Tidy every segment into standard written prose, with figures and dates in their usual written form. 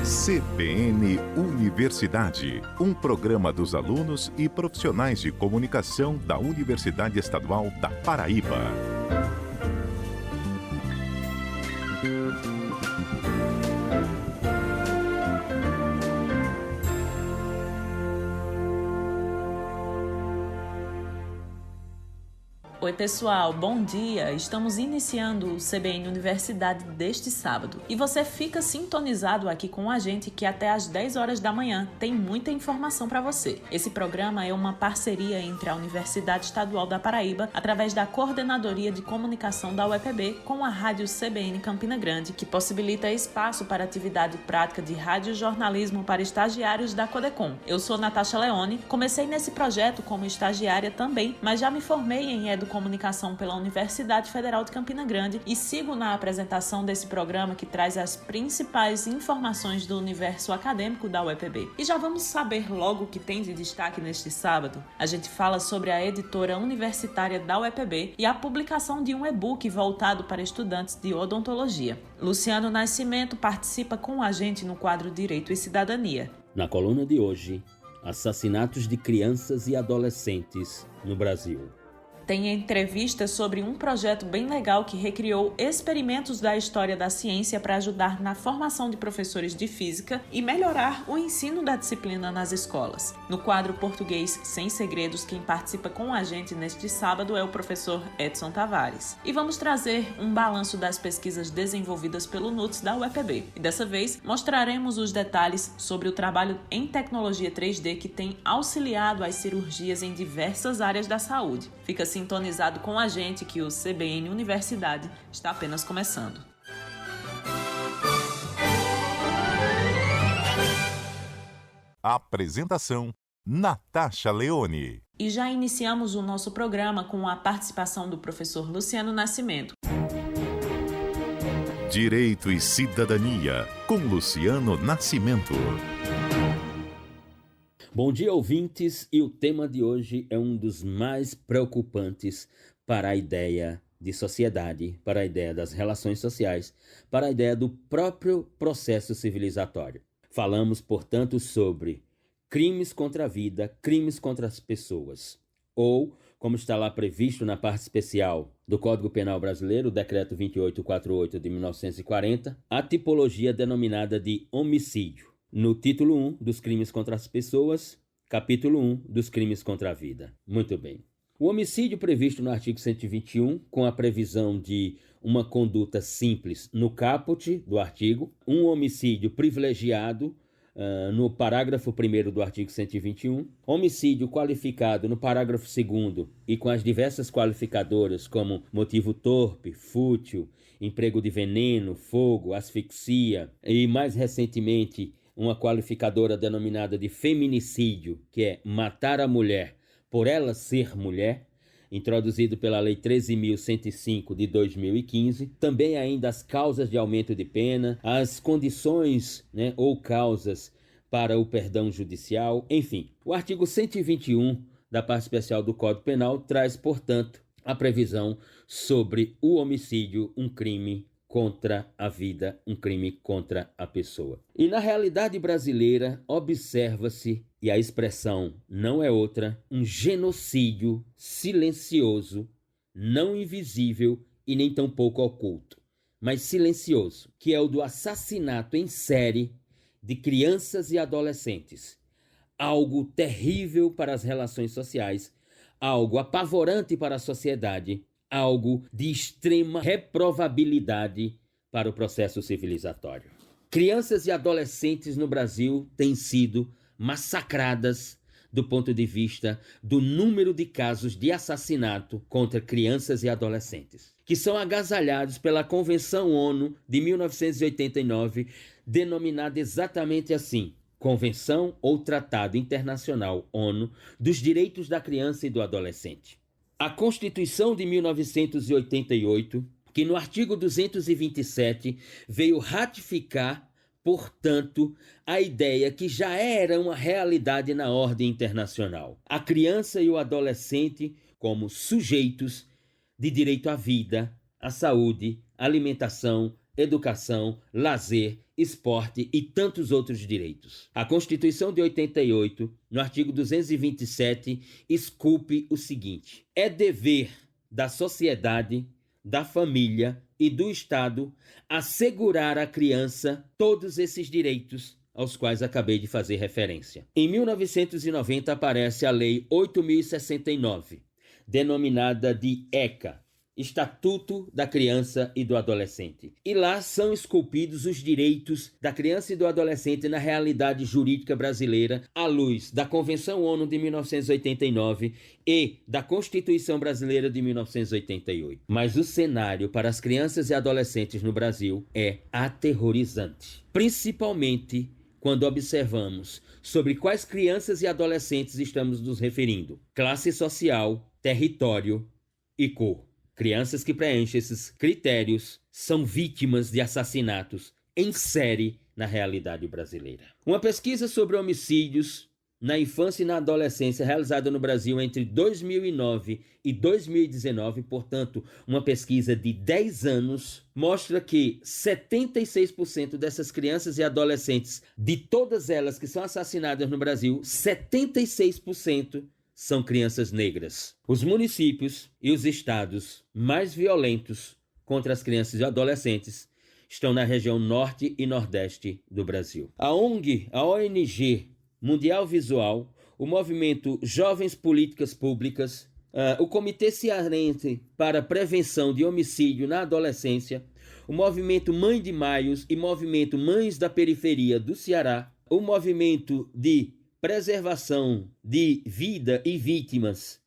CBN Universidade, um programa dos alunos e profissionais de comunicação da Universidade Estadual da Paraíba. Oi pessoal, bom dia! Estamos iniciando o CBN Universidade deste sábado. E você fica sintonizado aqui com a gente que até às 10 horas da manhã tem muita informação para você. Esse programa é uma parceria entre a Universidade Estadual da Paraíba, através da Coordenadoria de Comunicação da UEPB, com a Rádio CBN Campina Grande, que possibilita espaço para atividade prática de radiojornalismo para estagiários da Codecom. Eu sou Natasha Leone, comecei nesse projeto como estagiária também, mas já me formei em Comunicação pela Universidade Federal de Campina Grande e sigo na apresentação desse programa que traz as principais informações do universo acadêmico da UEPB. E já vamos saber logo o que tem de destaque neste sábado. A gente fala sobre a editora universitária da UEPB e a publicação de um e-book voltado para estudantes de odontologia. Luciano Nascimento participa com a gente no quadro Direito e Cidadania. Na coluna de hoje, assassinatos de crianças e adolescentes no Brasil. Tem entrevista sobre um projeto bem legal que recriou experimentos da história da ciência para ajudar na formação de professores de física e melhorar o ensino da disciplina nas escolas. No quadro Português Sem Segredos, quem participa com a gente neste sábado é o professor Edson Tavares. E vamos trazer um balanço das pesquisas desenvolvidas pelo NUTS da UEPB. E dessa vez mostraremos os detalhes sobre o trabalho em tecnologia 3D que tem auxiliado as cirurgias em diversas áreas da saúde. Fica sintonizado com a gente que o CBN Universidade está apenas começando. Apresentação: Natasha Leone. E já iniciamos o nosso programa com a participação do professor Luciano Nascimento. Direito e Cidadania, com Luciano Nascimento. Bom dia, ouvintes, e o tema de hoje é um dos mais preocupantes para a ideia de sociedade, para a ideia das relações sociais, para a ideia do próprio processo civilizatório. Falamos, portanto, sobre crimes contra a vida, crimes contra as pessoas, ou, como está lá previsto na parte especial do Código Penal Brasileiro, o Decreto 2848 de 1940, a tipologia denominada de homicídio. No título 1 dos crimes contra as pessoas, capítulo 1 dos crimes contra a vida. Muito bem. O homicídio previsto no artigo 121, com a previsão de uma conduta simples no caput do artigo, um homicídio privilegiado no parágrafo 1º do artigo 121, homicídio qualificado no parágrafo 2º e com as diversas qualificadoras como motivo torpe, fútil, emprego de veneno, fogo, asfixia e, mais recentemente, uma qualificadora denominada de feminicídio, que é matar a mulher por ela ser mulher, introduzido pela Lei 13.105 de 2015. Também ainda as causas de aumento de pena, as condições, ou causas para o perdão judicial, enfim. O artigo 121 da parte especial do Código Penal traz, portanto, a previsão sobre o homicídio, um crime contra a vida, um crime contra a pessoa. E na realidade brasileira, observa-se, e a expressão não é outra, um genocídio silencioso, não invisível e nem tampouco oculto, mas silencioso, que é o do assassinato em série de crianças e adolescentes. Algo terrível para as relações sociais, algo apavorante para a sociedade, algo de extrema reprovabilidade para o processo civilizatório. Crianças e adolescentes no Brasil têm sido massacradas do ponto de vista do número de casos de assassinato contra crianças e adolescentes, que são agasalhados pela Convenção ONU de 1989, denominada exatamente assim, Convenção ou Tratado Internacional ONU dos Direitos da Criança e do Adolescente. A Constituição de 1988, que no artigo 227 veio ratificar, portanto, a ideia que já era uma realidade na ordem internacional. A criança e o adolescente como sujeitos de direito à vida, à saúde, à alimentação, educação, lazer, esporte e tantos outros direitos. A Constituição de 88, no artigo 227, esculpe o seguinte: é dever da sociedade, da família e do Estado assegurar à criança todos esses direitos aos quais acabei de fazer referência. Em 1990 aparece a Lei 8.069, denominada de ECA, Estatuto da Criança e do Adolescente. E lá são esculpidos os direitos da criança e do adolescente na realidade jurídica brasileira, à luz da Convenção ONU de 1989 e da Constituição Brasileira de 1988. Mas o cenário para as crianças e adolescentes no Brasil é aterrorizante, principalmente quando observamos sobre quais crianças e adolescentes estamos nos referindo: classe social, território e cor. Crianças que preenchem esses critérios são vítimas de assassinatos em série na realidade brasileira. Uma pesquisa sobre homicídios na infância e na adolescência realizada no Brasil entre 2009 e 2019, portanto, uma pesquisa de 10 anos, mostra que 76% dessas crianças e adolescentes, de todas elas que são assassinadas no Brasil, 76% são crianças negras. Os municípios e os estados mais violentos contra as crianças e adolescentes estão na região norte e nordeste do Brasil. A ONG Mundial Visual, o movimento Jovens Políticas Públicas, o Comitê Cearense para a Prevenção de Homicídio na Adolescência, o movimento Mãe de Maios e movimento Mães da Periferia do Ceará, o movimento de preservação de vida e vítimas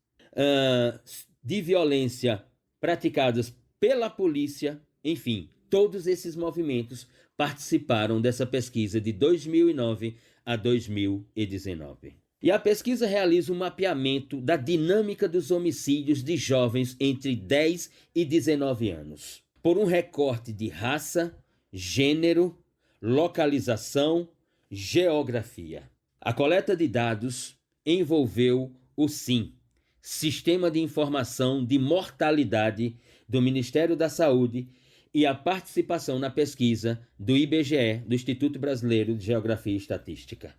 de violência praticadas pela polícia, enfim, todos esses movimentos participaram dessa pesquisa de 2009 a 2019. E a pesquisa realiza um mapeamento da dinâmica dos homicídios de jovens entre 10 e 19 anos, por um recorte de raça, gênero, localização, geografia. A coleta de dados envolveu o SIM, Sistema de Informação de Mortalidade do Ministério da Saúde, e a participação na pesquisa do IBGE, do Instituto Brasileiro de Geografia e Estatística.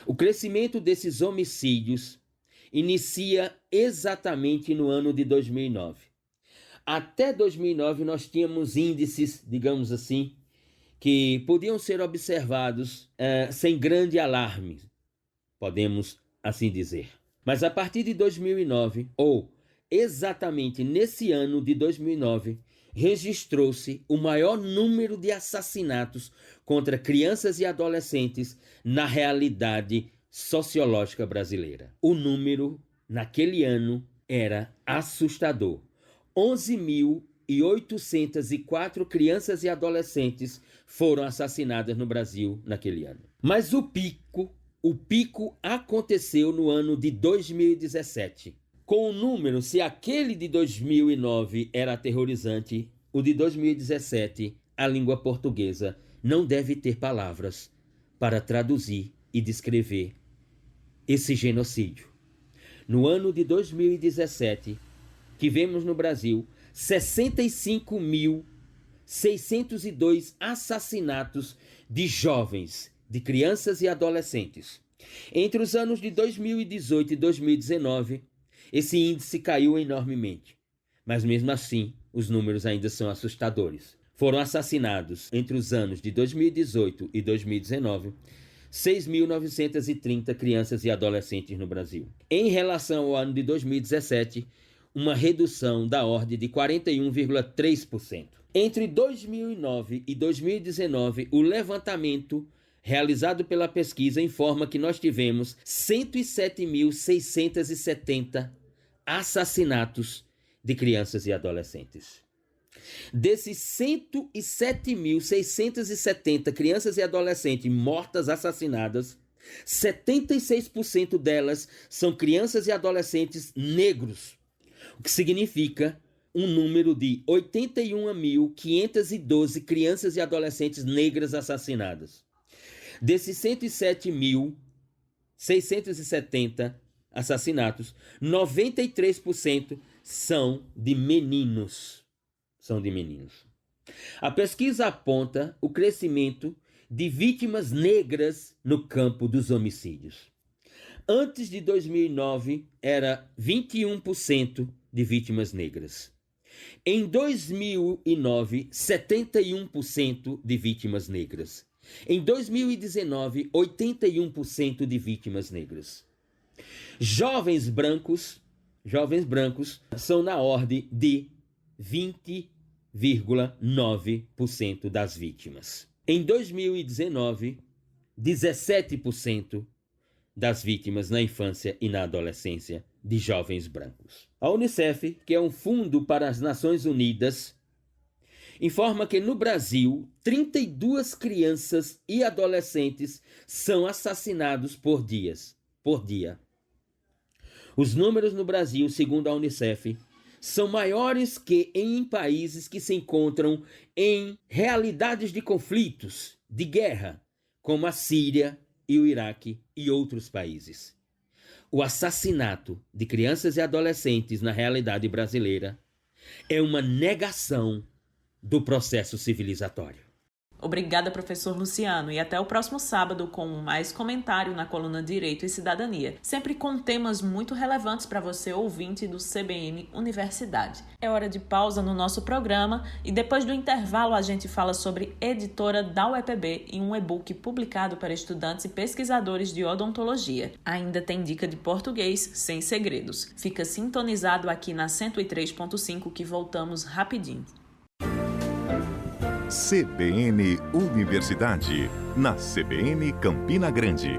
O crescimento desses homicídios inicia exatamente no ano de 2009. Até 2009 nós tínhamos índices, digamos assim, que podiam ser observados sem grande alarme, podemos assim dizer. Mas a partir de 2009, ou exatamente nesse ano de 2009, registrou-se o maior número de assassinatos contra crianças e adolescentes na realidade sociológica brasileira. O número, naquele ano, era assustador. 11.804 crianças e adolescentes foram assassinadas no Brasil naquele ano. Mas o pico aconteceu no ano de 2017. Com o número, se aquele de 2009 era aterrorizante, o de 2017, a língua portuguesa não deve ter palavras para traduzir e descrever esse genocídio. No ano de 2017, tivemos no Brasil 65.602 assassinatos de jovens, de crianças e adolescentes. Entre os anos de 2018 e 2019, esse índice caiu enormemente, mas mesmo assim, os números ainda são assustadores. Foram assassinados, entre os anos de 2018 e 2019, 6.930 crianças e adolescentes no Brasil. Em relação ao ano de 2017, uma redução da ordem de 41,3%. Entre 2009 e 2019, o levantamento realizado pela pesquisa informa que nós tivemos 107.670 assassinatos de crianças e adolescentes. Desses 107.670 crianças e adolescentes mortas, assassinadas, 76% delas são crianças e adolescentes negros, o que significa um número de 81.512 crianças e adolescentes negras assassinadas. Desses 107.670 assassinatos, 93% são de meninos. A pesquisa aponta o crescimento de vítimas negras no campo dos homicídios. Antes de 2009, era 21% de vítimas negras. Em 2009, 71% de vítimas negras. Em 2019, 81% de vítimas negras. Jovens brancos são na ordem de 20,9% das vítimas. Em 2019, 17% das vítimas na infância e na adolescência de jovens brancos. A Unicef, que é um fundo para as Nações Unidas, informa que no Brasil, 32 crianças e adolescentes são assassinados por dia. Os números no Brasil, segundo a Unicef, são maiores que em países que se encontram em realidades de conflitos, de guerra, como a Síria e o Iraque e outros países. O assassinato de crianças e adolescentes na realidade brasileira é uma negação do processo civilizatório. Obrigada, professor Luciano, e até o próximo sábado com mais comentário na coluna Direito e Cidadania, sempre com temas muito relevantes para você, ouvinte do CBN Universidade. É hora de pausa no nosso programa e depois do intervalo a gente fala sobre editora da UEPB e um e-book publicado para estudantes e pesquisadores de odontologia. Ainda tem dica de português sem segredos. Fica sintonizado aqui na 103.5 que voltamos rapidinho. CBN Universidade, na CBN Campina Grande.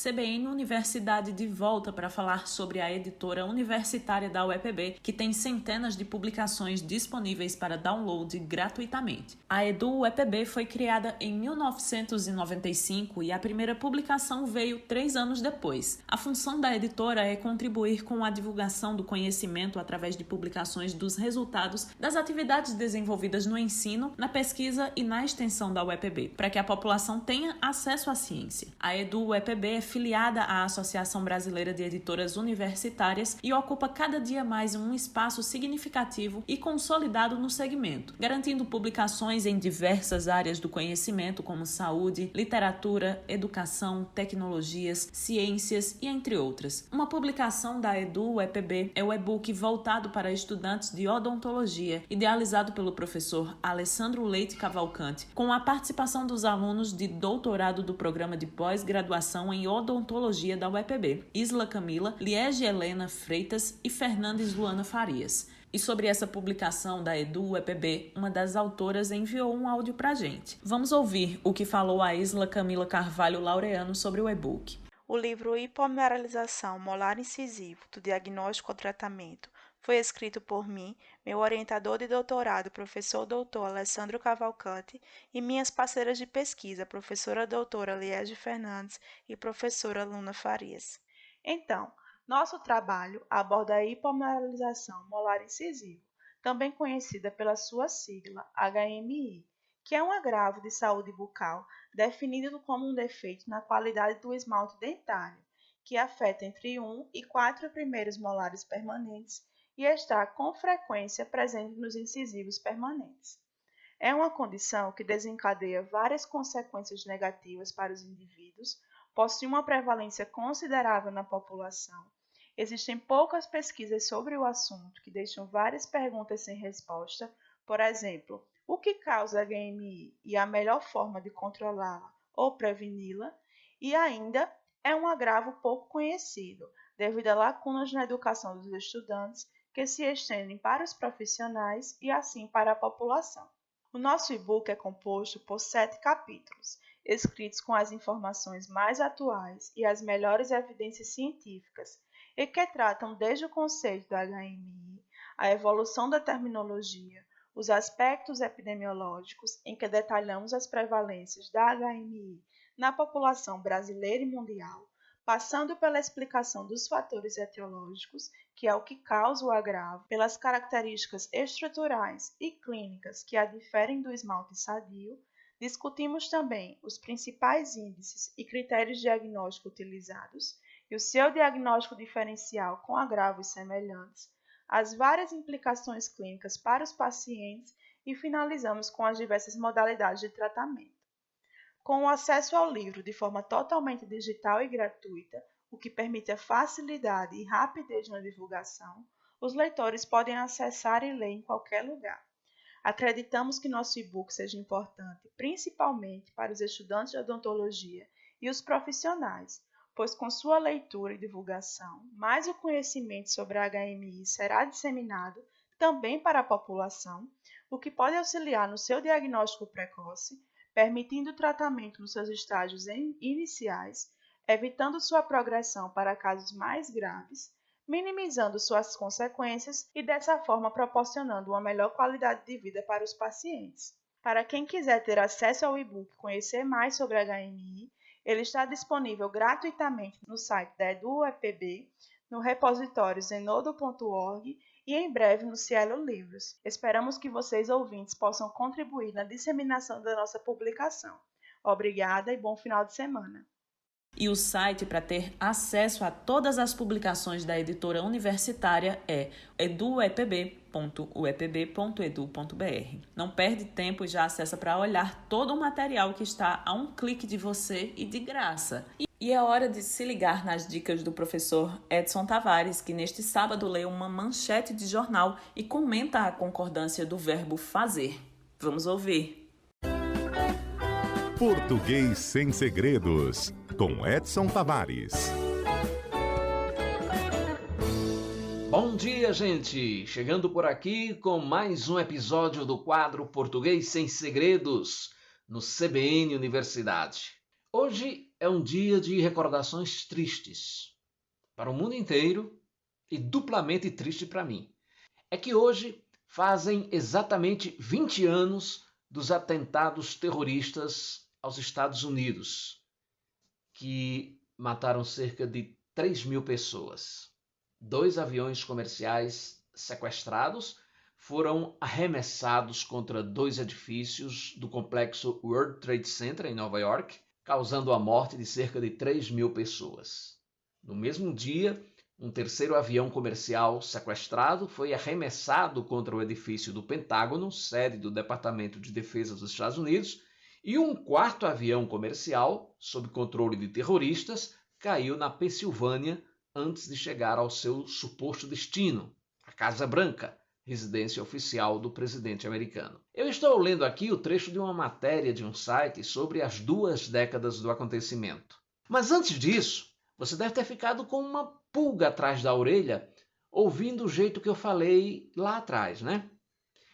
CBN Universidade de volta para falar sobre a editora universitária da UEPB, que tem centenas de publicações disponíveis para download gratuitamente. A Edu UEPB foi criada em 1995 e a primeira publicação veio 3 anos depois. A função da editora é contribuir com a divulgação do conhecimento através de publicações dos resultados das atividades desenvolvidas no ensino, na pesquisa e na extensão da UEPB, para que a população tenha acesso à ciência. A Edu UEPB é filiada à Associação Brasileira de Editoras Universitárias e ocupa cada dia mais um espaço significativo e consolidado no segmento, garantindo publicações em diversas áreas do conhecimento, como saúde, literatura, educação, tecnologias, ciências e entre outras. Uma publicação da Edu UEPB é o e-book voltado para estudantes de odontologia, idealizado pelo professor Alessandro Leite Cavalcante, com a participação dos alunos de doutorado do programa de pós-graduação em odontologia da UEPB, Isla Camila, Liege Helena Freitas e Fernandes Luana Farias. E sobre essa publicação da Edu UEPB, uma das autoras enviou um áudio pra gente. Vamos ouvir o que falou a Isla Camila Carvalho Laureano sobre o e-book. O livro Hipomineralização molar incisivo, do diagnóstico ao tratamento, foi escrito por mim, meu orientador de doutorado, professor doutor Alessandro Cavalcante, e minhas parceiras de pesquisa, professora doutora Liege Fernandes e professora Luna Farias. Então, nosso trabalho aborda a hipomineralização molar incisivo, também conhecida pela sua sigla HMI, que é um agravo de saúde bucal definido como um defeito na qualidade do esmalte dentário, que afeta entre 1 e 4 primeiros molares permanentes e está com frequência presente nos incisivos permanentes. É uma condição que desencadeia várias consequências negativas para os indivíduos, possui uma prevalência considerável na população. Existem poucas pesquisas sobre o assunto que deixam várias perguntas sem resposta, por exemplo, o que causa a HMI e a melhor forma de controlá-la ou preveni-la, e ainda é um agravo pouco conhecido, devido a lacunas na educação dos estudantes que se estendem para os profissionais e assim para a população. O nosso e-book é composto por 7 capítulos, escritos com as informações mais atuais e as melhores evidências científicas, e que tratam desde o conceito da HMI, a evolução da terminologia, os aspectos epidemiológicos, em que detalhamos as prevalências da HMI na população brasileira e mundial, passando pela explicação dos fatores etiológicos, que é o que causa o agravo, pelas características estruturais e clínicas que a diferem do esmalte sadio. Discutimos também os principais índices e critérios de diagnóstico utilizados e o seu diagnóstico diferencial com agravos semelhantes, as várias implicações clínicas para os pacientes e finalizamos com as diversas modalidades de tratamento. Com o acesso ao livro de forma totalmente digital e gratuita, o que permite a facilidade e rapidez na divulgação, os leitores podem acessar e ler em qualquer lugar. Acreditamos que nosso e-book seja importante, principalmente para os estudantes de odontologia e os profissionais, pois com sua leitura e divulgação, mais o conhecimento sobre a HMI será disseminado também para a população, o que pode auxiliar no seu diagnóstico precoce, permitindo o tratamento nos seus estágios iniciais, evitando sua progressão para casos mais graves, minimizando suas consequências e dessa forma proporcionando uma melhor qualidade de vida para os pacientes. Para quem quiser ter acesso ao e-book e conhecer mais sobre a HMI, ele está disponível gratuitamente no site da EduUEPB, no repositório zenodo.org e em breve no Cielo Livros. Esperamos que vocês, ouvintes, possam contribuir na disseminação da nossa publicação. Obrigada e bom final de semana. E o site para ter acesso a todas as publicações da editora universitária é eduepb.uepb.edu.br. Não perde tempo e já acessa para olhar todo o material que está a um clique de você e de graça. E é hora de se ligar nas dicas do professor Edson Tavares, que neste sábado lê uma manchete de jornal e comenta a concordância do verbo fazer. Vamos ouvir. Português sem segredos, com Edson Tavares. Bom dia, gente! Chegando por aqui com mais um episódio do quadro Português sem Segredos, no CBN Universidade. Hoje é um dia de recordações tristes para o mundo inteiro e duplamente triste para mim. É que hoje fazem exatamente 20 anos dos atentados terroristas aos Estados Unidos, que mataram cerca de 3.000 pessoas. 2 aviões comerciais sequestrados foram arremessados contra 2 edifícios do complexo World Trade Center em Nova York, causando a morte de cerca de 3.000 pessoas. No mesmo dia, um 3º avião comercial sequestrado foi arremessado contra o edifício do Pentágono, sede do Departamento de Defesa dos Estados Unidos, e um 4º avião comercial, sob controle de terroristas, caiu na Pensilvânia antes de chegar ao seu suposto destino, a Casa Branca, residência oficial do presidente americano. Eu estou lendo aqui o trecho de uma matéria de um site sobre as 2 décadas do acontecimento. Mas antes disso, você deve ter ficado com uma pulga atrás da orelha, ouvindo o jeito que eu falei lá atrás, né?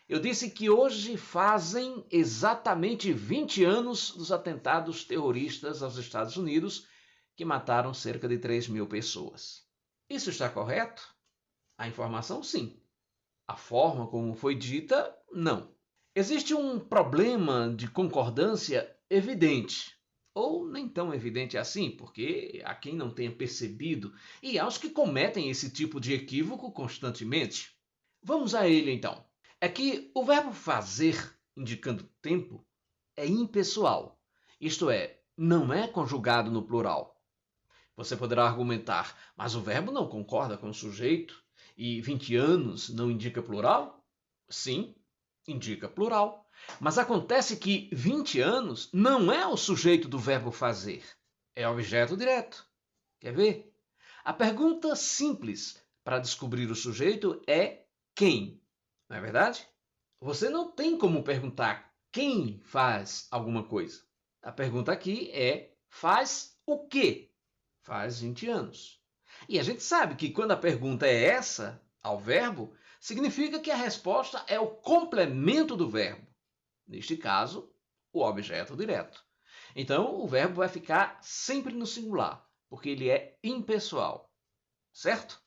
Eu disse que hoje fazem exatamente 20 anos dos atentados terroristas aos Estados Unidos, que mataram cerca de 3.000 pessoas. Isso está correto? A informação, sim. A forma como foi dita, não. Existe um problema de concordância evidente, ou nem tão evidente assim, porque há quem não tenha percebido e há os que cometem esse tipo de equívoco constantemente. Vamos a ele, então. É que o verbo fazer, indicando tempo, é impessoal, isto é, não é conjugado no plural. Você poderá argumentar, mas o verbo não concorda com o sujeito e 20 anos não indica plural? Sim, indica plural. Mas acontece que 20 anos não é o sujeito do verbo fazer, é objeto direto. Quer ver? A pergunta simples para descobrir o sujeito é quem. Não é verdade? Você não tem como perguntar quem faz alguma coisa. A pergunta aqui é faz o quê? Faz 20 anos. E a gente sabe que quando a pergunta é essa, ao verbo, significa que a resposta é o complemento do verbo. Neste caso, o objeto direto. Então, o verbo vai ficar sempre no singular, porque ele é impessoal. Certo?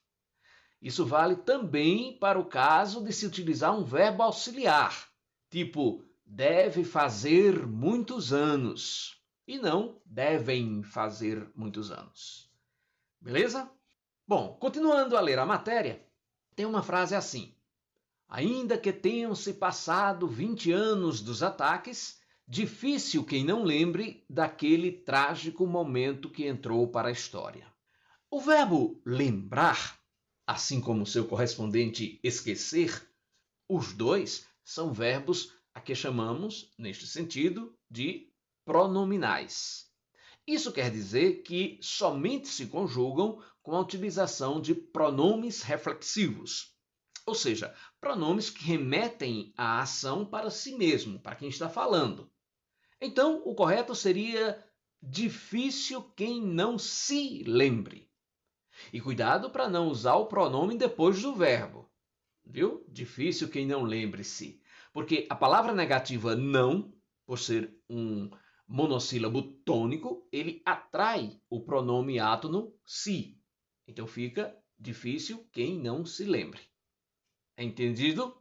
Isso vale também para o caso de se utilizar um verbo auxiliar, tipo deve fazer muitos anos, e não devem fazer muitos anos. Beleza? Bom, continuando a ler a matéria, tem uma frase assim: ainda que tenham se passado 20 anos dos ataques, difícil quem não lembre daquele trágico momento que entrou para a história. O verbo lembrar assim como seu correspondente esquecer, os dois são verbos a que chamamos, neste sentido, de pronominais. Isso quer dizer que somente se conjugam com a utilização de pronomes reflexivos, ou seja, pronomes que remetem a ação para si mesmo, para quem está falando. Então, o correto seria difícil quem não se lembre. E cuidado para não usar o pronome depois do verbo. Viu? Difícil quem não lembre-se. Porque a palavra negativa não, por ser um monossílabo tônico, ele atrai o pronome átono se. Então fica difícil quem não se lembre. Entendido?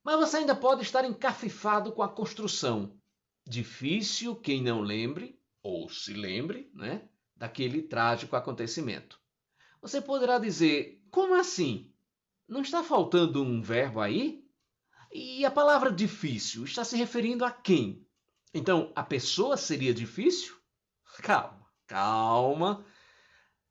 Mas você ainda pode estar encafifado com a construção. Difícil quem não lembre, ou se lembre, né, daquele trágico acontecimento. Você poderá dizer, como assim? Não está faltando um verbo aí? E a palavra difícil está se referindo a quem? Então, a pessoa seria difícil? Calma, calma.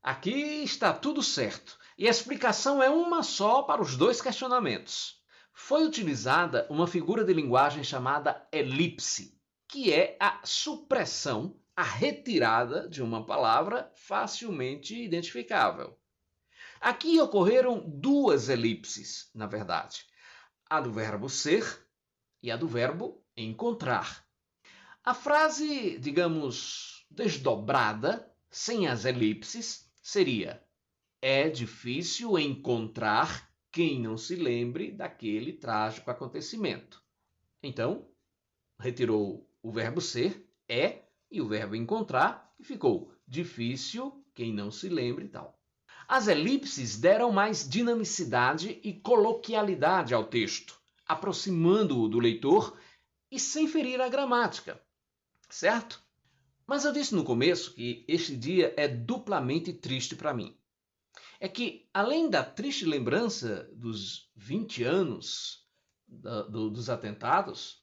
Aqui está tudo certo. E a explicação é uma só para os dois questionamentos. Foi utilizada uma figura de linguagem chamada elipse, que é a supressão, a retirada de uma palavra facilmente identificável. Aqui ocorreram duas elipses, na verdade. A do verbo ser e a do verbo encontrar. A frase, digamos, desdobrada, sem as elipses, seria: é difícil encontrar quem não se lembre daquele trágico acontecimento. Então, retirou o verbo ser, é, e o verbo encontrar, e ficou difícil quem não se lembre e tal. As elipses deram mais dinamicidade e coloquialidade ao texto, aproximando-o do leitor e sem ferir a gramática, certo? Mas eu disse no começo que este dia é duplamente triste para mim. É que, além da triste lembrança dos 20 anos dos atentados,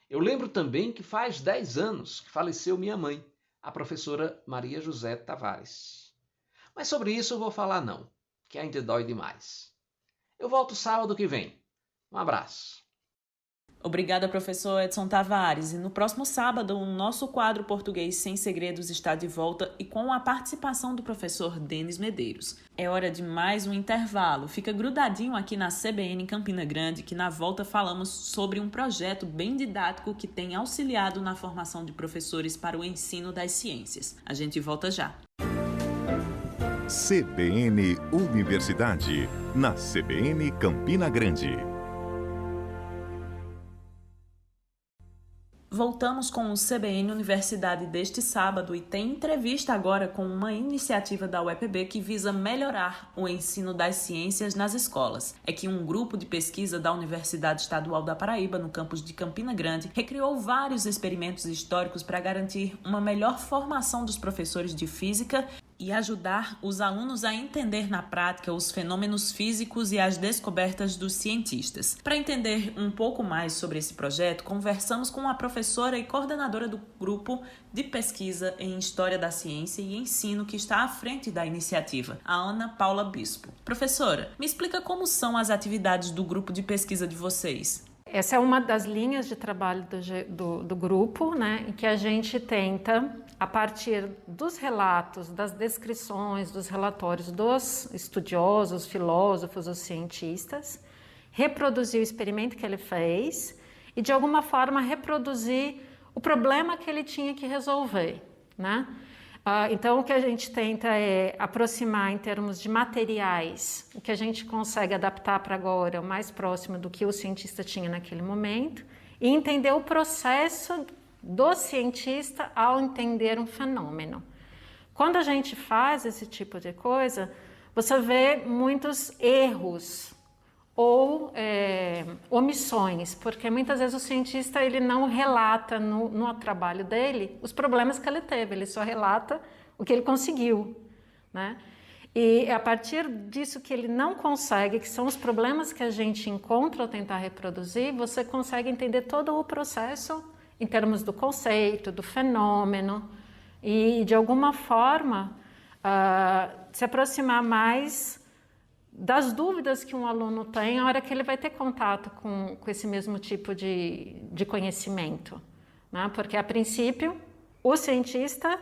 eu lembro também que faz 10 anos que faleceu minha mãe, a professora Maria José Tavares. Mas sobre isso eu vou falar não, que ainda dói demais. Eu volto sábado que vem. Um abraço. Obrigada, professor Edson Tavares. E no próximo sábado, o nosso quadro Português Sem Segredos está de volta e com a participação do professor Denis Medeiros. É hora de mais um intervalo. Fica grudadinho aqui na CBN Campina Grande, que na volta falamos sobre um projeto bem didático que tem auxiliado na formação de professores para o ensino das ciências. A gente volta já. CBN Universidade, na CBN Campina Grande. Voltamos com o CBN Universidade deste sábado e tem entrevista agora com uma iniciativa da UEPB que visa melhorar o ensino das ciências nas escolas. É que um grupo de pesquisa da Universidade Estadual da Paraíba, no campus de Campina Grande, recriou vários experimentos históricos para garantir uma melhor formação dos professores de física e ajudar os alunos a entender na prática os fenômenos físicos e as descobertas dos cientistas. Para entender um pouco mais sobre esse projeto, conversamos com a professora e coordenadora do grupo de pesquisa em História da Ciência e Ensino que está à frente da iniciativa, a Ana Paula Bispo. Professora, me explica como são as atividades do grupo de pesquisa de vocês. Essa é uma das linhas de trabalho do grupo, né, em que a gente tenta, a partir dos relatos, das descrições, dos relatórios dos estudiosos, filósofos, os cientistas, reproduzir o experimento que ele fez e, de alguma forma, reproduzir o problema que ele tinha que resolver, né? Então, o que a gente tenta é aproximar em termos de materiais, o que a gente consegue adaptar para agora, o mais próximo do que o cientista tinha naquele momento, e entender o processo do cientista ao entender um fenômeno. Quando a gente faz esse tipo de coisa, você vê muitos erros ou omissões, porque muitas vezes o cientista ele não relata no trabalho dele os problemas que ele teve, ele só relata o que ele conseguiu, né? E a partir disso que ele não consegue, que são os problemas que a gente encontra ao tentar reproduzir, você consegue entender todo o processo em termos do conceito, do fenômeno e, de alguma forma, se aproximar mais das dúvidas que um aluno tem na hora que ele vai ter contato com esse mesmo tipo de conhecimento, né? Porque, a princípio, o cientista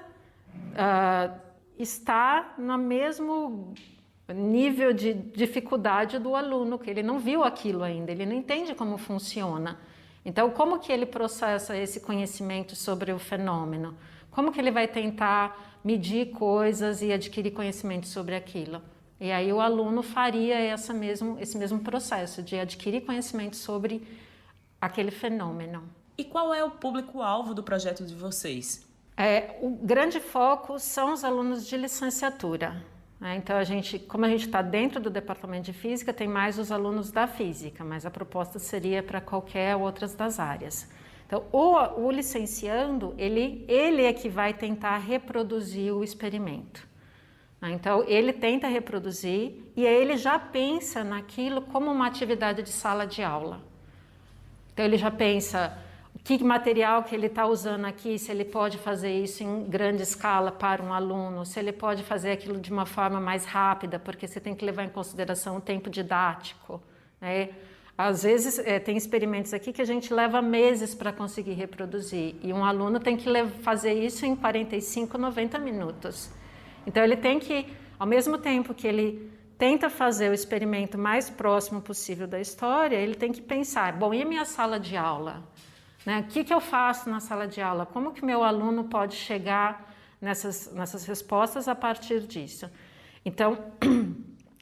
está no mesmo nível de dificuldade do aluno, que ele não viu aquilo ainda, ele não entende como funciona. Então, como que ele processa esse conhecimento sobre o fenômeno? Como que ele vai tentar medir coisas e adquirir conhecimento sobre aquilo? E aí o aluno faria esse mesmo processo de adquirir conhecimento sobre aquele fenômeno. E qual é o público-alvo do projeto de vocês? O grande foco são os alunos de licenciatura. Então, como a gente está dentro do departamento de física, tem mais os alunos da física, mas a proposta seria para qualquer outras das áreas. Então, o licenciando, ele é que vai tentar reproduzir o experimento. Então, ele tenta reproduzir e aí ele já pensa naquilo como uma atividade de sala de aula. Então, ele já pensa que material que ele está usando aqui, se ele pode fazer isso em grande escala para um aluno, se ele pode fazer aquilo de uma forma mais rápida, porque você tem que levar em consideração o tempo didático, né? Às vezes, tem experimentos aqui que a gente leva meses para conseguir reproduzir, e um aluno tem que fazer isso em 45, 90 minutos. Então, ele tem que, ao mesmo tempo que ele tenta fazer o experimento mais próximo possível da história, ele tem que pensar, bom, e a minha sala de aula? Né? O que eu faço na sala de aula? Como que meu aluno pode chegar nessas respostas a partir disso? Então,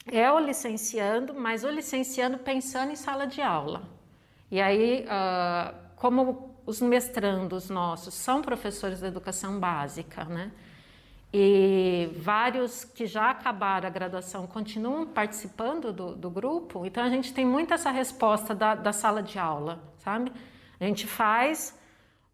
é o licenciando, mas o licenciando pensando em sala de aula. E aí, como os mestrandos nossos são professores da educação básica, né? E vários que já acabaram a graduação continuam participando do grupo, então a gente tem muito essa resposta da sala de aula, sabe? A gente faz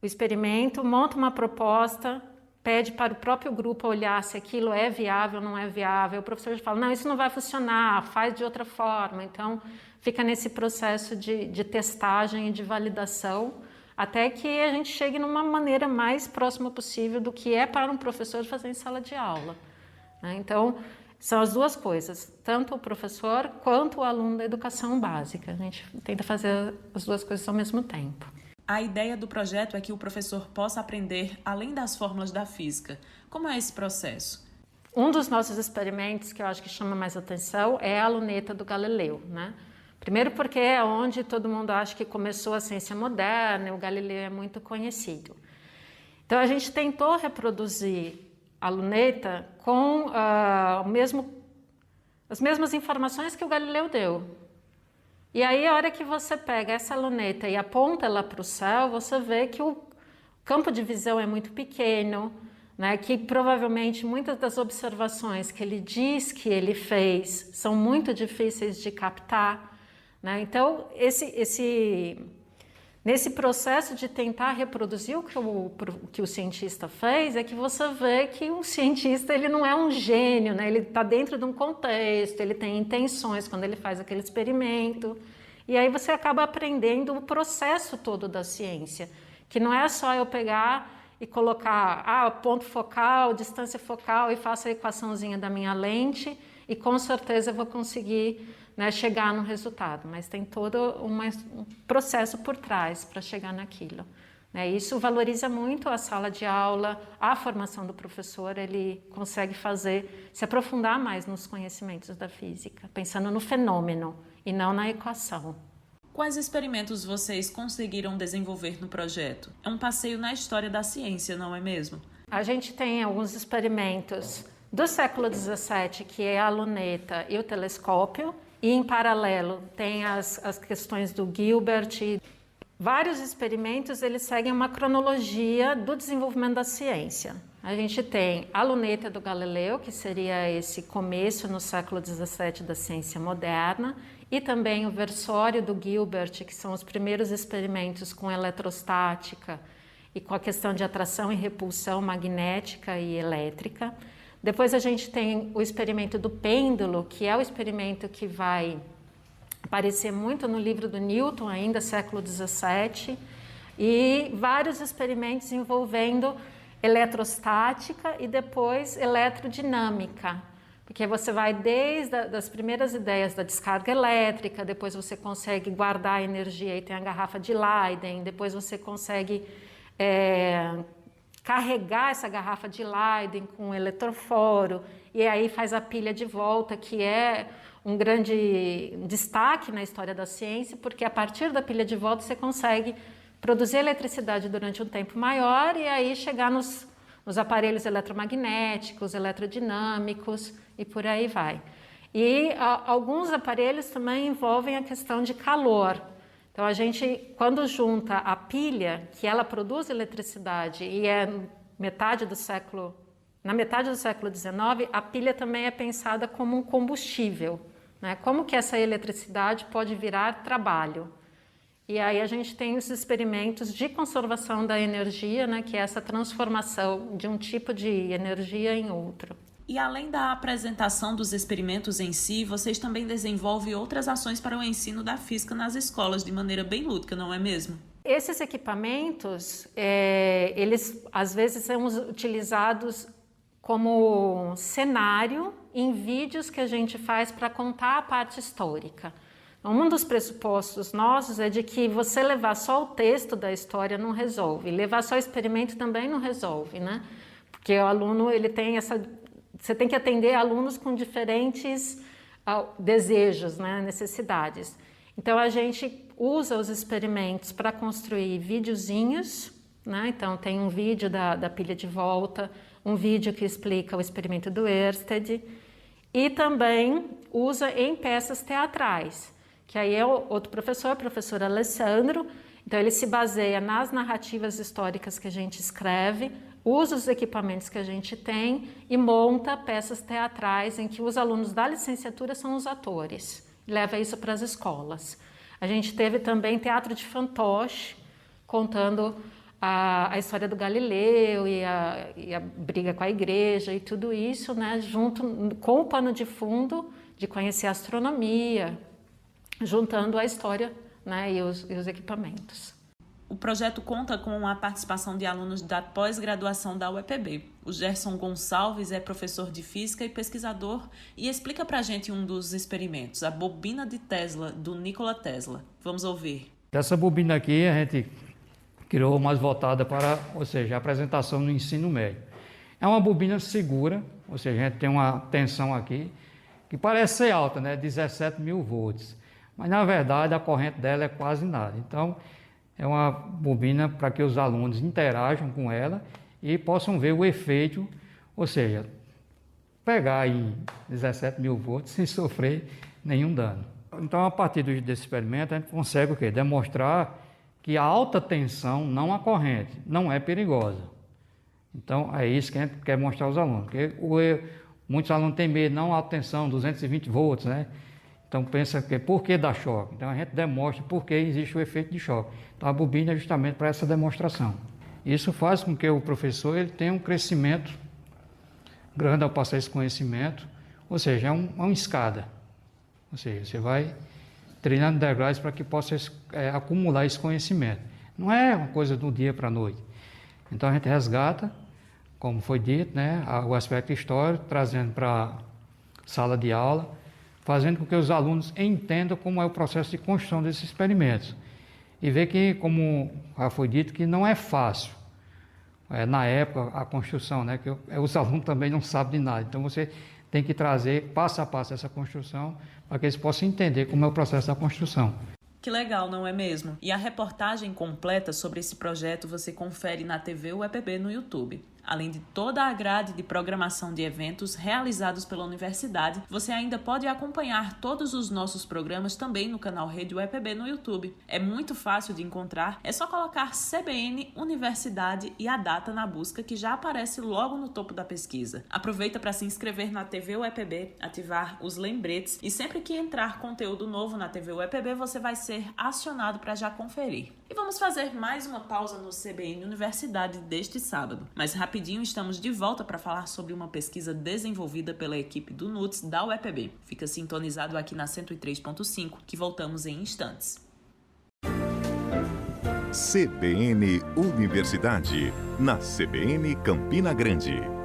o experimento, monta uma proposta, pede para o próprio grupo olhar se aquilo é viável ou não é viável. O professor fala, não, isso não vai funcionar, faz de outra forma. Então, fica nesse processo de testagem e de validação, até que a gente chegue numa maneira mais próxima possível do que é para um professor fazer em sala de aula. Então, são as duas coisas, tanto o professor quanto o aluno da educação básica. A gente tenta fazer as duas coisas ao mesmo tempo. A ideia do projeto é que o professor possa aprender além das fórmulas da física. Como é esse processo? Um dos nossos experimentos que eu acho que chama mais atenção é a luneta do Galileu, né? Primeiro porque é onde todo mundo acha que começou a ciência moderna, e o Galileu é muito conhecido. Então, a gente tentou reproduzir a luneta com as mesmas informações que o Galileu deu. E aí, a hora que você pega essa luneta e aponta ela para o céu, você vê que o campo de visão é muito pequeno, né? Que provavelmente muitas das observações que ele diz que ele fez são muito difíceis de captar, né? Então, nesse processo de tentar reproduzir o que o cientista fez, é que você vê que o cientista ele não é um gênio, né? Ele está dentro de um contexto, ele tem intenções quando ele faz aquele experimento. E aí você acaba aprendendo o processo todo da ciência, que não é só eu pegar e colocar ponto focal, distância focal e faço a equaçãozinha da minha lente e com certeza eu vou conseguir, né, chegar no resultado, mas tem todo um processo por trás para chegar naquilo. Isso valoriza muito a sala de aula, a formação do professor, ele consegue se aprofundar mais nos conhecimentos da física, pensando no fenômeno e não na equação. Quais experimentos vocês conseguiram desenvolver no projeto? É um passeio na história da ciência, não é mesmo? A gente tem alguns experimentos do século XVII, que é a luneta e o telescópio, e em paralelo tem as questões do Gilbert. Vários experimentos eles seguem uma cronologia do desenvolvimento da ciência. A gente tem a luneta do Galileu, que seria esse começo no século XVII da ciência moderna, e também o versório do Gilbert, que são os primeiros experimentos com eletrostática e com a questão de atração e repulsão magnética e elétrica. Depois a gente tem o experimento do pêndulo, que é o experimento que vai aparecer muito no livro do Newton, ainda século XVII, e vários experimentos envolvendo eletrostática e depois eletrodinâmica, porque você vai desde as primeiras ideias da descarga elétrica, depois você consegue guardar a energia e tem a garrafa de Leyden, depois você consegue carregar essa garrafa de Leyden com um eletroforo, e aí faz a pilha de volta, que é um grande destaque na história da ciência, porque a partir da pilha de volta você consegue produzir eletricidade durante um tempo maior e aí chegar nos aparelhos eletromagnéticos, eletrodinâmicos e por aí vai. E alguns aparelhos também envolvem a questão de calor. Então a gente, quando junta a pilha, que ela produz eletricidade e na metade do século XIX, a pilha também é pensada como um combustível, né? Como que essa eletricidade pode virar trabalho? E aí a gente tem os experimentos de conservação da energia, né, que é essa transformação de um tipo de energia em outro. E além da apresentação dos experimentos em si, vocês também desenvolvem outras ações para o ensino da física nas escolas, de maneira bem lúdica, não é mesmo? Esses equipamentos, eles às vezes são utilizados como cenário em vídeos que a gente faz para contar a parte histórica. Um dos pressupostos nossos é de que você levar só o texto da história não resolve, levar só o experimento também não resolve, né? Porque o aluno, ele tem você tem que atender alunos com diferentes desejos, né? Necessidades. Então a gente usa os experimentos para construir videozinhos, né? Então tem um vídeo da pilha de volta, um vídeo que explica o experimento do Ørsted, e também usa em peças teatrais, que aí é outro professor Alessandro. Então ele se baseia nas narrativas históricas que a gente escreve, usa os equipamentos que a gente tem e monta peças teatrais em que os alunos da licenciatura são os atores, leva isso para as escolas. A gente teve também teatro de fantoche, contando a história do Galileu e a briga com a igreja e tudo isso, né, junto com o pano de fundo de conhecer a astronomia, juntando a história, né, e os equipamentos. O projeto conta com a participação de alunos da pós-graduação da UEPB. O Gerson Gonçalves é professor de física e pesquisador e explica pra gente um dos experimentos, a bobina de Tesla, do Nikola Tesla. Vamos ouvir. Essa bobina aqui a gente criou mais voltada para, ou seja, a apresentação no ensino médio. É uma bobina segura, ou seja, a gente tem uma tensão aqui que parece ser alta, né, 17.000 volts, mas na verdade a corrente dela é quase nada. Então é uma bobina para que os alunos interajam com ela e possam ver o efeito, ou seja, pegar em 17.000 volts sem sofrer nenhum dano. Então, a partir desse experimento, a gente consegue o quê? Demonstrar que a alta tensão, não a corrente, não é perigosa. Então, é isso que a gente quer mostrar aos alunos. Porque muitos alunos têm medo, não alta tensão, 220 volts, né? Então, pensa que por que dá choque? Então, a gente demonstra por que existe o efeito de choque. Então, a bobina é justamente para essa demonstração. Isso faz com que o professor ele tenha um crescimento grande ao passar esse conhecimento, ou seja, é uma escada. Ou seja, você vai treinando degraus para que possa acumular esse conhecimento. Não é uma coisa do dia para a noite. Então, a gente resgata, como foi dito, né, o aspecto histórico, trazendo para a sala de aula, fazendo com que os alunos entendam como é o processo de construção desses experimentos. E ver que, como já foi dito, que não é fácil. Na época, a construção, né, que os alunos também não sabem de nada. Então, você tem que trazer passo a passo essa construção para que eles possam entender como é o processo da construção. Que legal, não é mesmo? E a reportagem completa sobre esse projeto você confere na TV UEPB no YouTube. Além de toda a grade de programação de eventos realizados pela universidade, você ainda pode acompanhar todos os nossos programas também no canal Rede UEPB no YouTube. É muito fácil de encontrar, é só colocar CBN Universidade e a data na busca que já aparece logo no topo da pesquisa. Aproveita para se inscrever na TV UEPB, ativar os lembretes e sempre que entrar conteúdo novo na TV UEPB você vai ser acionado para já conferir. E vamos fazer mais uma pausa no CBN Universidade deste sábado. Mas rapidinho estamos de volta para falar sobre uma pesquisa desenvolvida pela equipe do NUTS da UEPB. Fica sintonizado aqui na 103.5 que voltamos em instantes. CBN Universidade, na CBN Campina Grande.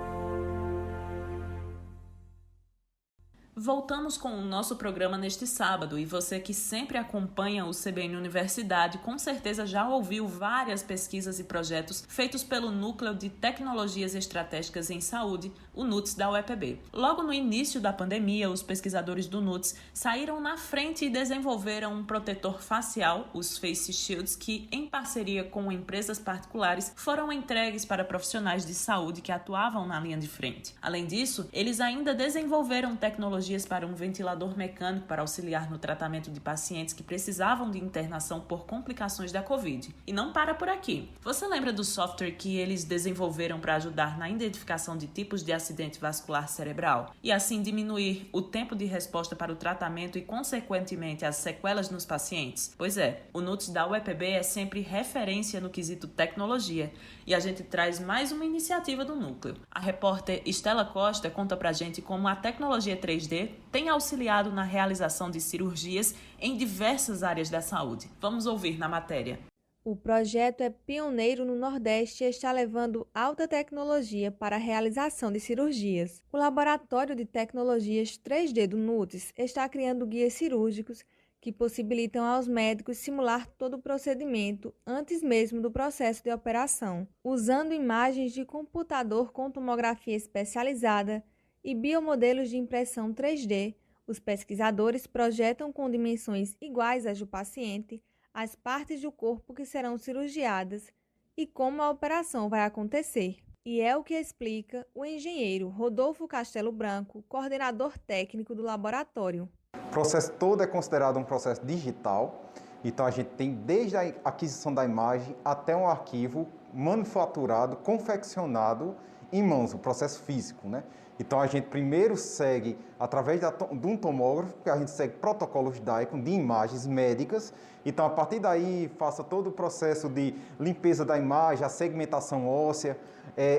Voltamos com o nosso programa neste sábado e você que sempre acompanha o CBN Universidade com certeza já ouviu várias pesquisas e projetos feitos pelo Núcleo de Tecnologias Estratégicas em Saúde, o NUTS da UEPB. Logo no início da pandemia, os pesquisadores do NUTS saíram na frente e desenvolveram um protetor facial, os Face Shields, que em parceria com empresas particulares foram entregues para profissionais de saúde que atuavam na linha de frente. Além disso, eles ainda desenvolveram tecnologias para um ventilador mecânico para auxiliar no tratamento de pacientes que precisavam de internação por complicações da Covid. E não para por aqui. Você lembra do software que eles desenvolveram para ajudar na identificação de tipos de acidente vascular cerebral e assim diminuir o tempo de resposta para o tratamento e, consequentemente, as sequelas nos pacientes? Pois é, o NUTS da UEPB é sempre referência no quesito tecnologia e a gente traz mais uma iniciativa do núcleo. A repórter Estela Costa conta pra gente como a tecnologia 3D tem auxiliado na realização de cirurgias em diversas áreas da saúde. Vamos ouvir na matéria. O projeto é pioneiro no Nordeste e está levando alta tecnologia para a realização de cirurgias. O Laboratório de Tecnologias 3D do NUTS está criando guias cirúrgicos que possibilitam aos médicos simular todo o procedimento antes mesmo do processo de operação, usando imagens de computador com tomografia especializada e biomodelos de impressão 3D. Os pesquisadores projetam com dimensões iguais às do paciente as partes do corpo que serão cirurgiadas e como a operação vai acontecer. E é o que explica o engenheiro Rodolfo Castelo Branco, coordenador técnico do laboratório. O processo todo é considerado um processo digital, então a gente tem desde a aquisição da imagem até um arquivo manufaturado, confeccionado em mãos, o processo físico, né? Então a gente primeiro segue, através de um tomógrafo, que a gente segue protocolos DICOM de imagens médicas. Então a partir daí faça todo o processo de limpeza da imagem, a segmentação óssea,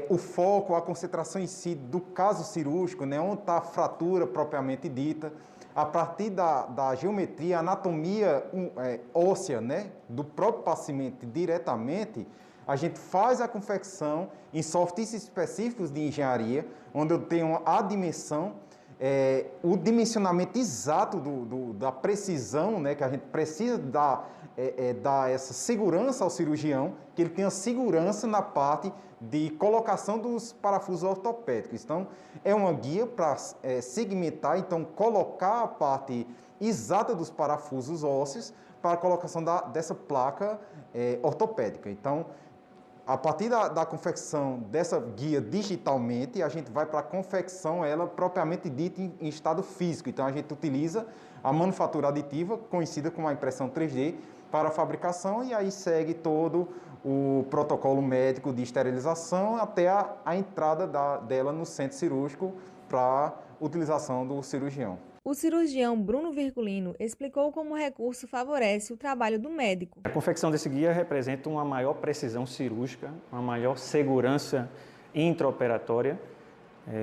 o foco, a concentração em si do caso cirúrgico, né, onde está a fratura propriamente dita. A partir da geometria, anatomia óssea, né, do próprio paciente diretamente, a gente faz a confecção em softwares específicos de engenharia, onde eu tenho a dimensão, o dimensionamento exato da precisão, né, que a gente precisa dar essa segurança ao cirurgião, que ele tenha segurança na parte de colocação dos parafusos ortopédicos. Então, é uma guia para segmentar, então, colocar a parte exata dos parafusos ósseos para a colocação dessa placa ortopédica. Então, a partir da confecção dessa guia digitalmente, a gente vai para a confecção, ela propriamente dita em estado físico. Então, a gente utiliza a manufatura aditiva, conhecida como a impressão 3D, para a fabricação e aí segue todo o protocolo médico de esterilização até a entrada dela no centro cirúrgico para utilização do cirurgião. O cirurgião Bruno Virgulino explicou como o recurso favorece o trabalho do médico. A confecção desse guia representa uma maior precisão cirúrgica, uma maior segurança intraoperatória.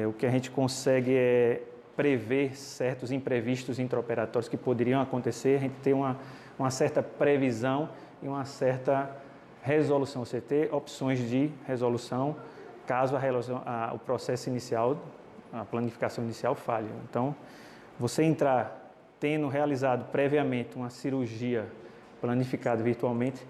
O que a gente consegue é prever certos imprevistos intraoperatórios que poderiam acontecer, a gente tem uma certa previsão e uma certa resolução, você ter opções de resolução caso o processo inicial, a planificação inicial falhe. Então, você entrar tendo realizado previamente uma cirurgia planificada virtualmente,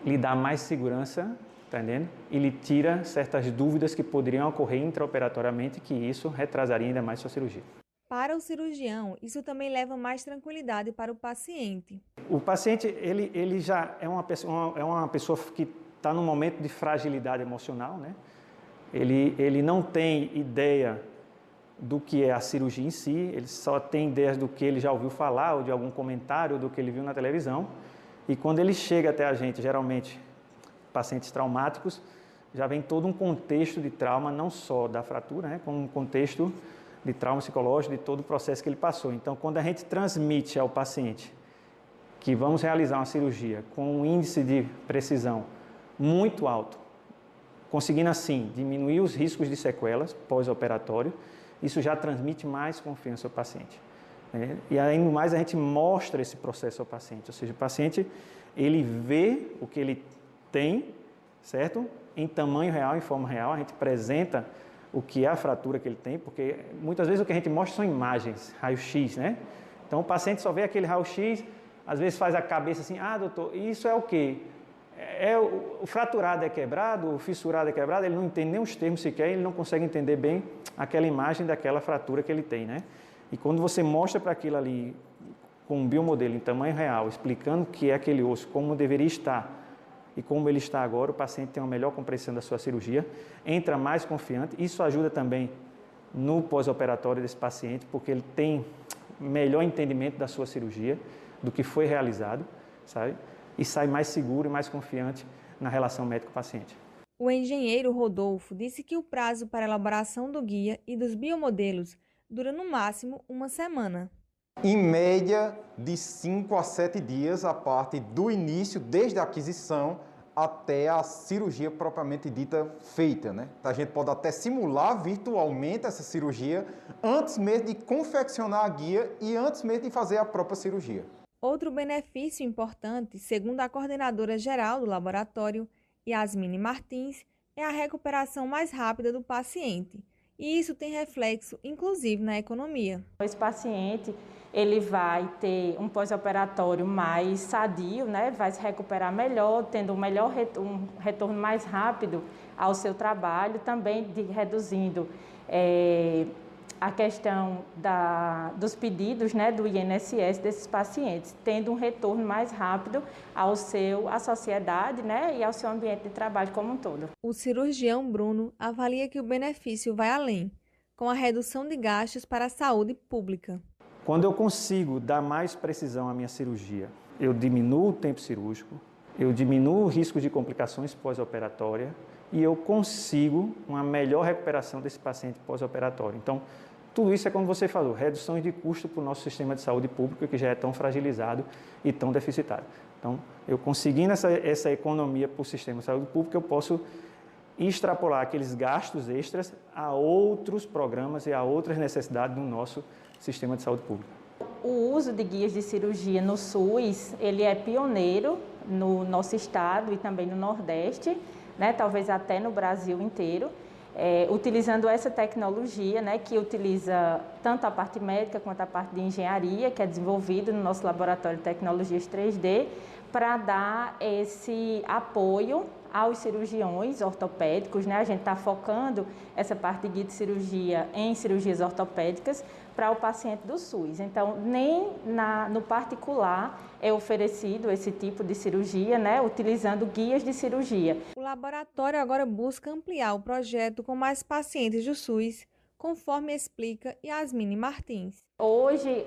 lhe dá mais segurança, tá entendendo? E lhe tira certas dúvidas que poderiam ocorrer intraoperatoriamente, que isso retrasaria ainda mais sua cirurgia. Para o cirurgião, isso também leva mais tranquilidade para o paciente. O paciente, ele já é uma pessoa que está num momento de fragilidade emocional, né? Ele não tem ideia do que é a cirurgia em si, ele só tem ideias do que ele já ouviu falar, ou de algum comentário, do que ele viu na televisão. E quando ele chega até a gente, geralmente, pacientes traumáticos, já vem todo um contexto de trauma, não só da fratura, né, como um contexto de trauma psicológico, de todo o processo que ele passou. Então, quando a gente transmite ao paciente que vamos realizar uma cirurgia com um índice de precisão muito alto, conseguindo assim diminuir os riscos de sequelas pós-operatório, isso já transmite mais confiança ao paciente. E ainda mais a gente mostra esse processo ao paciente, ou seja, o paciente ele vê o que ele tem, certo? Em tamanho real, em forma real, a gente apresenta o que é a fratura que ele tem, porque muitas vezes o que a gente mostra são imagens, raio-x, né? Então o paciente só vê aquele raio-x, às vezes faz a cabeça assim, doutor, isso é o quê? O fraturado é quebrado, o fissurado é quebrado, ele não entende nem os termos sequer, ele não consegue entender bem aquela imagem daquela fratura que ele tem, né? E quando você mostra para aquilo ali, com um biomodelo em tamanho real, explicando o que é aquele osso, como deveria estar e como ele está agora, o paciente tem uma melhor compreensão da sua cirurgia, entra mais confiante, isso ajuda também no pós-operatório desse paciente, porque ele tem melhor entendimento da sua cirurgia, do que foi realizado, sabe? E sai mais seguro e mais confiante na relação médico-paciente. O engenheiro Rodolfo disse que o prazo para a elaboração do guia e dos biomodelos dura no máximo uma semana. Em média, de 5 a 7 dias, a parte do início, desde a aquisição até a cirurgia propriamente dita feita, né? A gente pode até simular virtualmente essa cirurgia antes mesmo de confeccionar a guia e antes mesmo de fazer a própria cirurgia. Outro benefício importante, segundo a coordenadora geral do laboratório, Yasmine Martins, é a recuperação mais rápida do paciente. E isso tem reflexo, inclusive, na economia. Esse paciente, ele vai ter um pós-operatório mais sadio, né? Vai se recuperar melhor, tendo um retorno mais rápido ao seu trabalho, também reduzindo a questão dos pedidos, né, do INSS desses pacientes, tendo um retorno mais rápido à sociedade, né, e ao seu ambiente de trabalho como um todo. O cirurgião Bruno avalia que o benefício vai além, com a redução de gastos para a saúde pública. Quando eu consigo dar mais precisão à minha cirurgia, eu diminuo o tempo cirúrgico, eu diminuo o risco de complicações pós-operatórias e eu consigo uma melhor recuperação desse paciente pós-operatório. Então, tudo isso é como você falou, reduções de custo para o nosso sistema de saúde pública, que já é tão fragilizado e tão deficitário. Então, eu conseguindo essa economia para o sistema de saúde pública, eu posso extrapolar aqueles gastos extras a outros programas e a outras necessidades do nosso sistema de saúde pública. O uso de guias de cirurgia no SUS, ele é pioneiro no nosso estado e também no Nordeste, né, talvez até no Brasil inteiro. Utilizando essa tecnologia, né, que utiliza tanto a parte médica quanto a parte de engenharia, que é desenvolvida no nosso laboratório de tecnologias 3D, para dar esse apoio aos cirurgiões ortopédicos, né? A gente está focando essa parte de guia de cirurgia em cirurgias ortopédicas para o paciente do SUS. Então, nem no particular é oferecido esse tipo de cirurgia, né? Utilizando guias de cirurgia. O laboratório agora busca ampliar o projeto com mais pacientes do SUS, conforme explica Yasmine Martins. Hoje,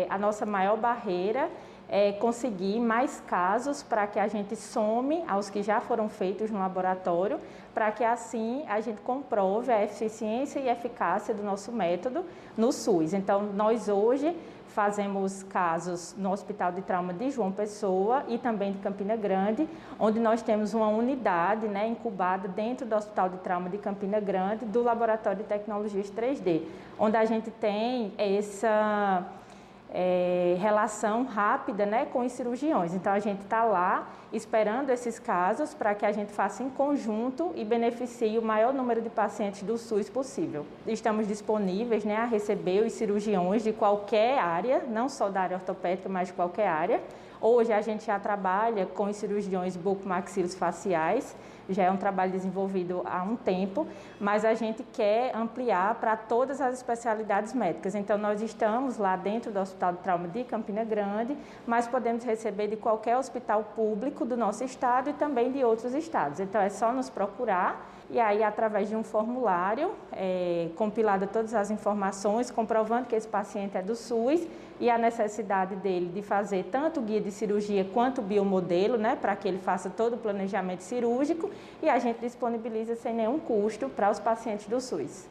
a nossa maior barreira é conseguir mais casos para que a gente some aos que já foram feitos no laboratório, para que assim a gente comprove a eficiência e eficácia do nosso método no SUS. Então, nós hoje fazemos casos no Hospital de Trauma de João Pessoa e também de Campina Grande, onde nós temos uma unidade, né, incubada dentro do Hospital de Trauma de Campina Grande, do Laboratório de Tecnologias 3D, onde a gente tem essa relação rápida, né, com os cirurgiões. Então, a gente está lá esperando esses casos para que a gente faça em conjunto e beneficie o maior número de pacientes do SUS possível. Estamos disponíveis, né, a receber os cirurgiões de qualquer área, não só da área ortopédica, mas de qualquer área. Hoje a gente já trabalha com os cirurgiões bucomaxilofaciais, já é um trabalho desenvolvido há um tempo, mas a gente quer ampliar para todas as especialidades médicas. Então, nós estamos lá dentro do Hospital de Trauma de Campina Grande, mas podemos receber de qualquer hospital público do nosso estado e também de outros estados. Então, é só nos procurar e aí, através de um formulário, compilado todas as informações, comprovando que esse paciente é do SUS e a necessidade dele de fazer tanto o guia de cirurgia quanto o biomodelo, né, para que ele faça todo o planejamento cirúrgico, e a gente disponibiliza sem nenhum custo para os pacientes do SUS.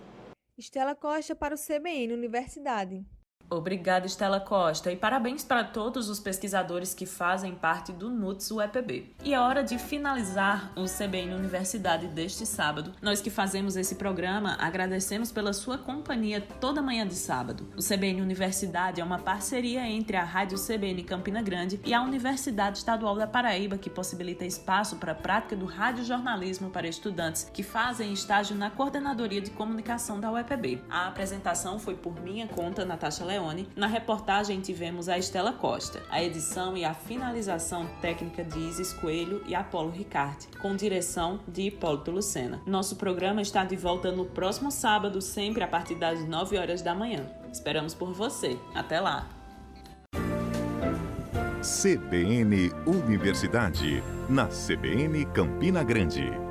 Estela Costa para o CBN Universidade. Obrigada, Estela Costa, e parabéns para todos os pesquisadores que fazem parte do NUTS UEPB. E é hora de finalizar o CBN Universidade deste sábado. Nós que fazemos esse programa agradecemos pela sua companhia toda manhã de sábado. O CBN Universidade é uma parceria entre a Rádio CBN Campina Grande e a Universidade Estadual da Paraíba, que possibilita espaço para a prática do radiojornalismo para estudantes que fazem estágio na Coordenadoria de Comunicação da UEPB. A apresentação foi por minha conta, Natasha Leone. Na reportagem tivemos a Estela Costa, a edição e a finalização técnica de Isis Coelho e Apolo Ricarte, com direção de Hipólito Lucena. Nosso programa está de volta no próximo sábado, sempre a partir das 9 horas da manhã. Esperamos por você. Até lá! CBN Universidade, na CBN Campina Grande.